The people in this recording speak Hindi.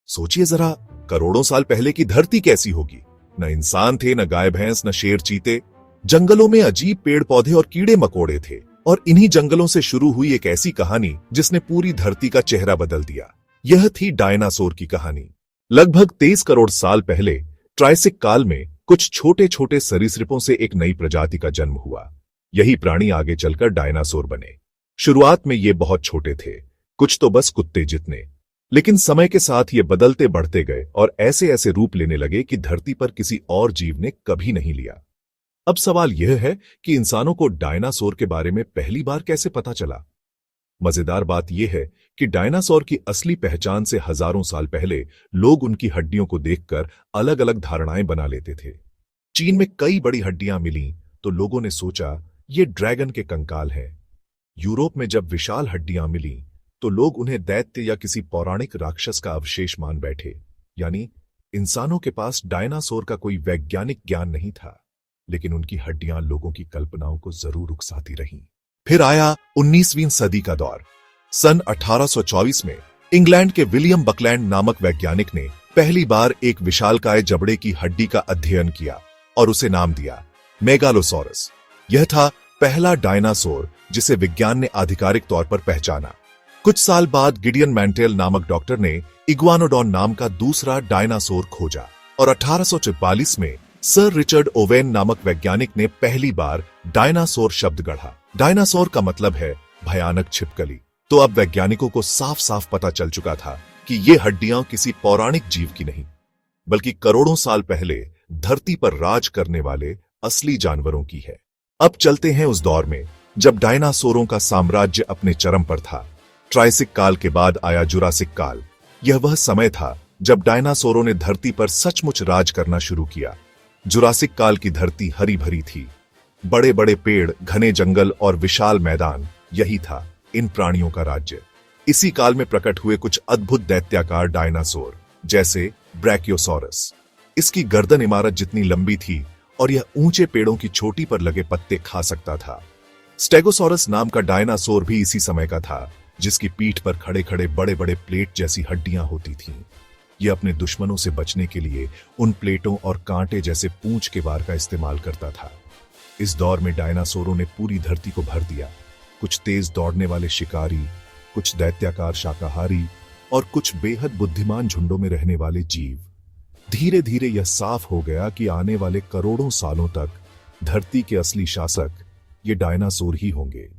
सोचिए जरा, करोड़ों साल पहले की धरती कैसी होगी। न इंसान थे, न गाय भैंस, न शेर चीते। जंगलों में अजीब पेड़ पौधे और कीड़े मकोड़े थे। और इन्हीं जंगलों से शुरू हुई एक ऐसी कहानी जिसने पूरी धरती का चेहरा बदल दिया। यह थी डायनासोर की कहानी। लगभग 23 करोड़ साल पहले ट्रायसिक काल में कुछ छोटे छोटे सरीसृपों से एक नई प्रजाति का जन्म हुआ। यही प्राणी आगे चलकर डायनासोर बने। शुरुआत में ये बहुत छोटे थे, कुछ तो बस कुत्ते जितने। लेकिन समय के साथ ये बदलते बढ़ते गए और ऐसे ऐसे रूप लेने लगे कि धरती पर किसी और जीव ने कभी नहीं लिया। अब सवाल यह है कि इंसानों को डायनासोर के बारे में पहली बार कैसे पता चला। मजेदार बात यह है कि डायनासोर की असली पहचान से हजारों साल पहले लोग उनकी हड्डियों को देखकर अलग अलग धारणाएं बना लेते थे। चीन में कई बड़ी हड्डियां मिलीं तो लोगों ने सोचा ये ड्रैगन के कंकाल हैं। यूरोप में जब विशाल हड्डियां मिलीं तो लोग उन्हें दैत्य या किसी पौराणिक राक्षस का अवशेष मान बैठे। यानी इंसानों के पास डायनासोर का कोई वैज्ञानिक ज्ञान नहीं था, लेकिन उनकी हड्डियां लोगों की कल्पनाओं को जरूर उकसाती रहीं। फिर आया 19वीं सदी का दौर। सन 1824 में इंग्लैंड के विलियम बकलैंड नामक वैज्ञानिक ने पहली बार एक विशालकाय जबड़े की हड्डी का अध्ययन किया और उसे नाम दिया मेगालोसॉरस। यह था पहला डायनासोर जिसे विज्ञान ने आधिकारिक तौर पर पहचाना। कुछ साल बाद गिडियन मैंटेल नामक डॉक्टर ने इग्वानोडॉन नाम का दूसरा डायनासोर खोजा और 1844 में सर रिचर्ड ओवेन नामक वैज्ञानिक ने पहली बार डायनासोर शब्द गढ़ा। डायनासोर का मतलब है भयानक छिपकली। तो अब वैज्ञानिकों को साफ साफ पता चल चुका था कि ये हड्डियां किसी पौराणिक जीव की नहीं, बल्कि करोड़ों साल पहले धरती पर राज करने वाले असली जानवरों की है। अब चलते हैं उस दौर में जब डायनासोरों का साम्राज्य अपने चरम पर था। ट्रायसिक काल के बाद आया जुरासिक काल। यह वह समय था जब डायनासोरों ने धरती पर सचमुच राज करना शुरू किया। जुरासिक काल की धरती हरी भरी थी। बड़े बड़े पेड़, घने जंगल और विशाल मैदान, यही था इन प्राणियों का राज्य। इसी काल में प्रकट हुए कुछ अद्भुत दैत्याकार डायनासोर, जैसे ब्रैकियोसॉरस। इसकी गर्दन इमारत जितनी लंबी थी और यह ऊंचे पेड़ों की चोटी पर लगे पत्ते खा सकता था। स्टेगोसॉरस नाम का डायनासोर भी इसी समय का था, जिसकी पीठ पर खड़े खड़े बड़े बड़े प्लेट जैसी हड्डियां होती थीं। यह अपने दुश्मनों से बचने के लिए उन प्लेटों और कांटे जैसे पूंछ के वार का इस्तेमाल करता था। इस दौर में डायनासोरों ने पूरी धरती को भर दिया। कुछ तेज दौड़ने वाले शिकारी, कुछ दैत्याकार शाकाहारी और कुछ बेहद बुद्धिमान झुंडों में रहने वाले जीव। धीरे धीरे यह साफ हो गया कि आने वाले करोड़ों सालों तक धरती के असली शासक ये डायनासोर ही होंगे।